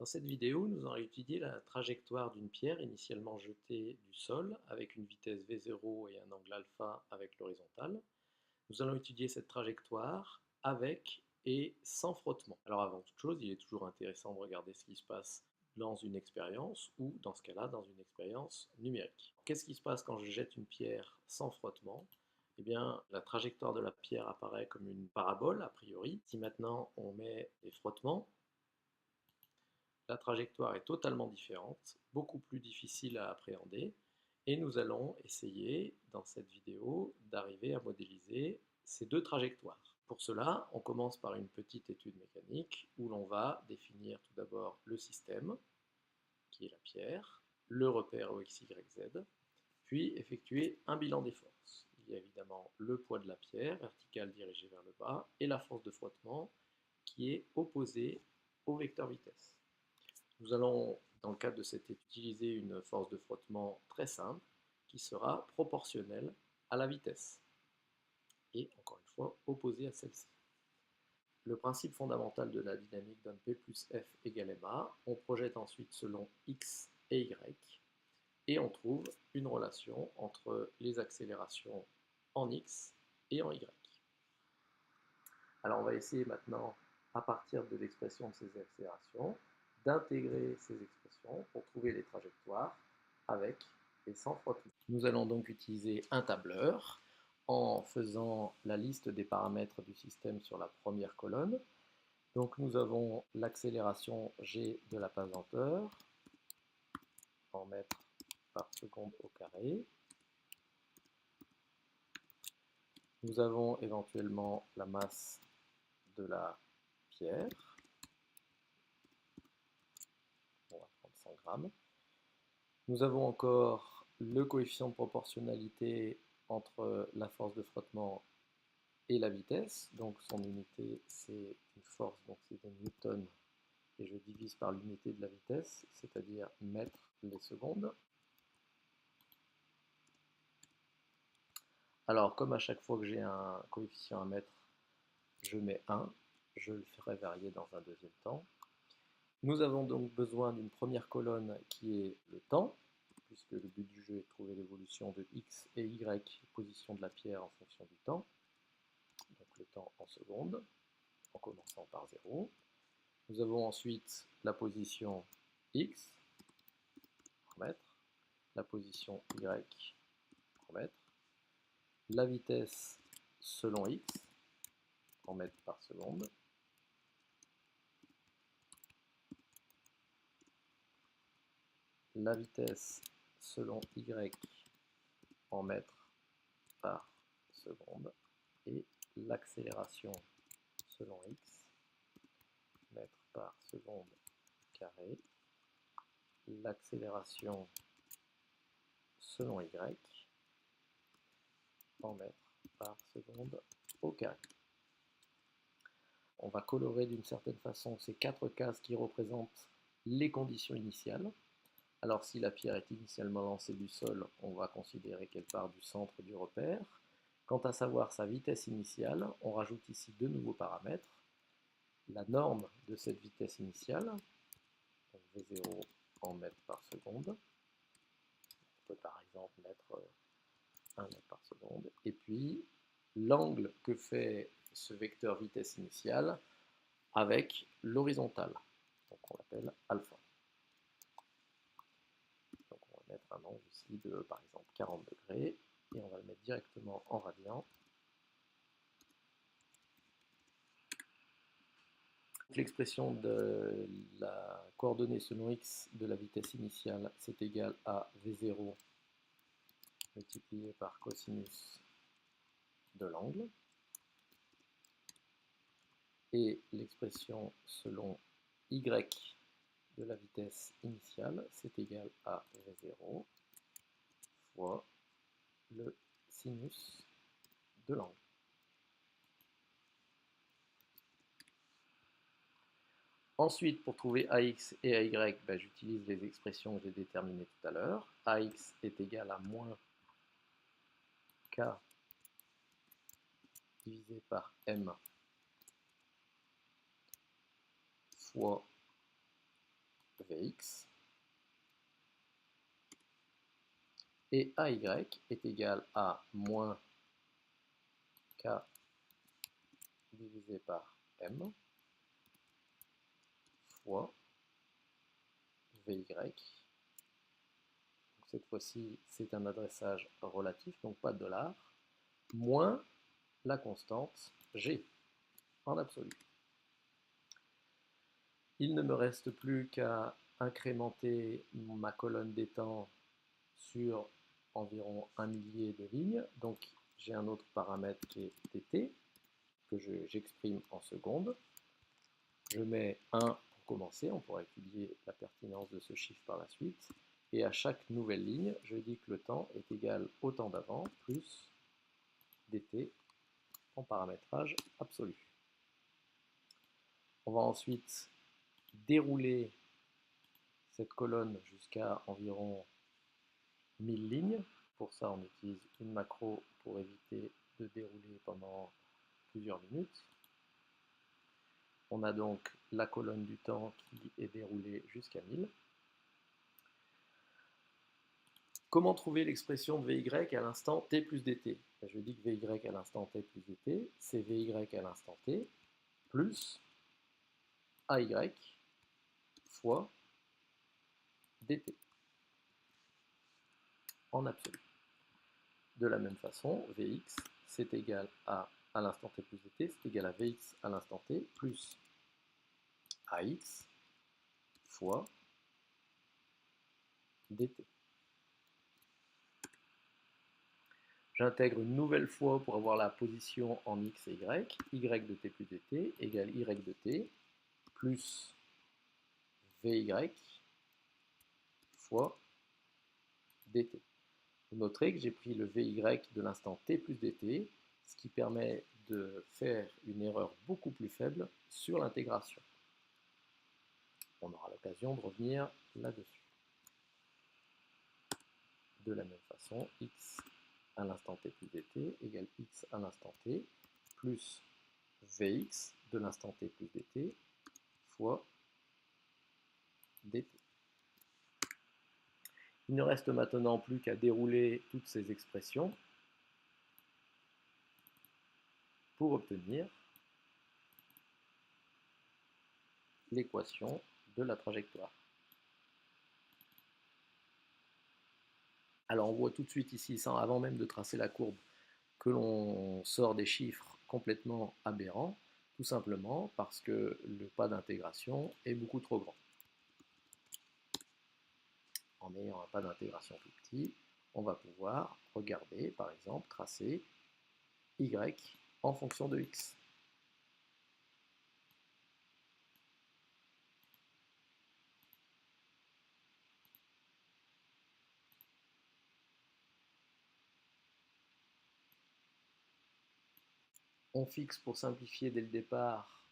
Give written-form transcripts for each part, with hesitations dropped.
Dans cette vidéo, nous allons étudier la trajectoire d'une pierre initialement jetée du sol avec une vitesse v0 et un angle alpha avec l'horizontale. Nous allons étudier cette trajectoire avec et sans frottement. Alors avant toute chose, il est toujours intéressant de regarder ce qui se passe dans une expérience ou dans ce cas-là dans une expérience numérique. Qu'est-ce qui se passe quand je jette une pierre sans frottement? Eh bien, la trajectoire de la pierre apparaît comme une parabole a priori. Si maintenant on met des frottements, la trajectoire est totalement différente, beaucoup plus difficile à appréhender, et nous allons essayer dans cette vidéo d'arriver à modéliser ces deux trajectoires. Pour cela, on commence par une petite étude mécanique où l'on va définir tout d'abord le système, qui est la pierre, le repère OX, Y, Z, puis effectuer un bilan des forces. Il y a évidemment le poids de la pierre, vertical dirigé vers le bas, et la force de frottement qui est opposée au vecteur vitesse. Nous allons, dans le cadre de cette étude, utiliser une force de frottement très simple qui sera proportionnelle à la vitesse et, encore une fois, opposée à celle-ci. Le principe fondamental de la dynamique donne P plus F égale ma. On projette ensuite selon X et Y et on trouve une relation entre les accélérations en X et en Y. Alors on va essayer maintenant, à partir de l'expression de ces accélérations, d'intégrer ces expressions pour trouver les trajectoires avec et sans frottement. Nous allons donc utiliser un tableur en faisant la liste des paramètres du système sur la première colonne. Donc nous avons l'accélération g de la pesanteur en mètres par seconde au carré. Nous avons éventuellement la masse de la pierre. On va prendre 100 grammes. Nous avons encore le coefficient de proportionnalité entre la force de frottement et la vitesse. Donc son unité, c'est une force, donc c'est des newtons. Et je divise par l'unité de la vitesse, c'est-à-dire mètres les secondes. Alors, comme à chaque fois que j'ai un coefficient à mètre, je mets 1. Je le ferai varier dans un deuxième temps. Nous avons donc besoin d'une première colonne qui est le temps, puisque le but du jeu est de trouver l'évolution de x et y, position de la pierre en fonction du temps. Donc le temps en secondes, en commençant par 0. Nous avons ensuite la position x en mètres, la position y en mètres, la vitesse selon x en mètres par seconde, la vitesse selon y en mètres par seconde et l'accélération selon x, mètres par seconde carré, l'accélération selon y en mètres par seconde au carré. On va colorer d'une certaine façon ces quatre cases qui représentent les conditions initiales. Alors si la pierre est initialement lancée du sol, on va considérer qu'elle part du centre du repère. Quant à savoir sa vitesse initiale, on rajoute ici deux nouveaux paramètres. La norme de cette vitesse initiale, donc V0 en mètres par seconde. On peut par exemple mettre 1 mètre par seconde. Et puis l'angle que fait ce vecteur vitesse initiale avec l'horizontale. Donc on l'appelle alpha. Donc on va mettre un angle ici de par exemple 40 degrés et on va le mettre directement en radian. L'expression de la coordonnée selon x de la vitesse initiale, c'est égal à v0 multiplié par cosinus de l'angle. Et l'expression selon y de la vitesse initiale, c'est égal à v0 fois le sinus de l'angle. Ensuite, pour trouver AX et AY, j'utilise les expressions que j'ai déterminées tout à l'heure. AX est égal à moins K divisé par M fois Vx, et AY est égal à moins K divisé par M fois Vy. Donc cette fois-ci, c'est un adressage relatif, donc pas de dollar, moins la constante G en absolu. Il ne me reste plus qu'à incrémenter ma colonne des temps sur environ un millier de lignes. Donc j'ai un autre paramètre qui est dt, que j'exprime en secondes. Je mets 1 pour commencer, on pourra étudier la pertinence de ce chiffre par la suite. Et à chaque nouvelle ligne, je dis que le temps est égal au temps d'avant plus dt en paramétrage absolu. On va ensuite dérouler cette colonne jusqu'à environ 1000 lignes. Pour ça, on utilise une macro pour éviter de dérouler pendant plusieurs minutes. On a donc la colonne du temps qui est déroulée jusqu'à 1000. Comment trouver l'expression de Vy à l'instant t plus dt? Je dis que Vy à l'instant t plus dt, c'est Vy à l'instant t plus AY fois dt en absolu. De la même façon, Vx c'est égal à l'instant t plus dt, c'est égal à Vx à l'instant t plus AX fois dt. J'intègre une nouvelle fois pour avoir la position en x et y de t plus dt égale y de t plus vy fois dt. Vous noterez que j'ai pris le vy de l'instant t plus dt, ce qui permet de faire une erreur beaucoup plus faible sur l'intégration. On aura l'occasion de revenir là-dessus. De la même façon, x à l'instant t plus dt égale x à l'instant t plus vx de l'instant t plus dt fois dt. Il ne reste maintenant plus qu'à dérouler toutes ces expressions pour obtenir l'équation de la trajectoire. Alors on voit tout de suite ici, avant même de tracer la courbe, que l'on sort des chiffres complètement aberrants, tout simplement parce que le pas d'intégration est beaucoup trop grand. En ayant un pas d'intégration plus petit, on va pouvoir regarder, par exemple, tracer y en fonction de x. On fixe pour simplifier dès le départ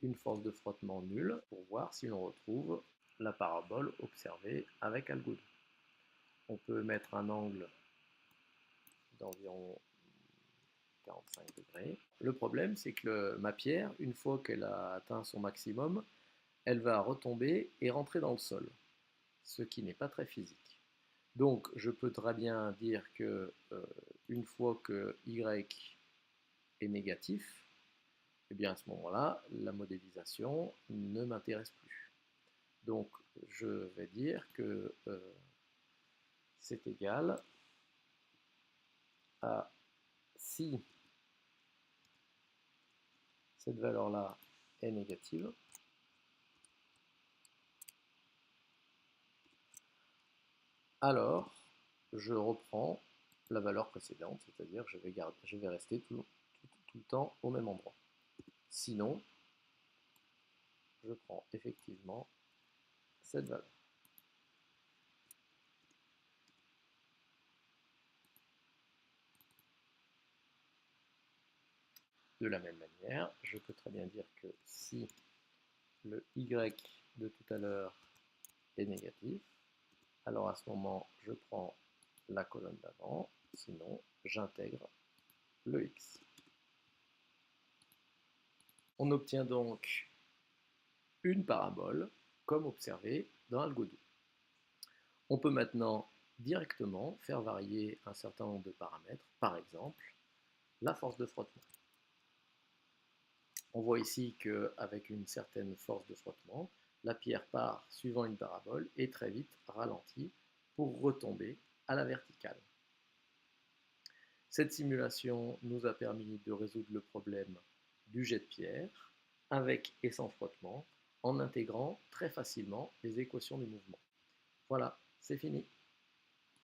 une force de frottement nulle pour voir si l'on retrouve la parabole observée avec Algood. On peut mettre un angle d'environ 45 degrés. Le problème, c'est que ma pierre, une fois qu'elle a atteint son maximum, elle va retomber et rentrer dans le sol, ce qui n'est pas très physique. Donc, je peux très bien dire que une fois que y est négatif, et bien à ce moment-là, la modélisation ne m'intéresse plus. Donc, je vais dire que c'est égal à si cette valeur-là est négative, alors je reprends la valeur précédente, c'est-à-dire je vais rester tout le temps au même endroit. Sinon, je prends effectivement cette valeur. De la même manière, je peux très bien dire que si le y de tout à l'heure est négatif, alors à ce moment, je prends la colonne d'avant, sinon j'intègre le x. On obtient donc une parabole comme observé dans Algodo. On peut maintenant directement faire varier un certain nombre de paramètres, par exemple la force de frottement. On voit ici qu'avec une certaine force de frottement, la pierre part suivant une parabole et très vite ralentit pour retomber à la verticale. Cette simulation nous a permis de résoudre le problème du jet de pierre avec et sans frottement en intégrant très facilement les équations du mouvement. Voilà, c'est fini.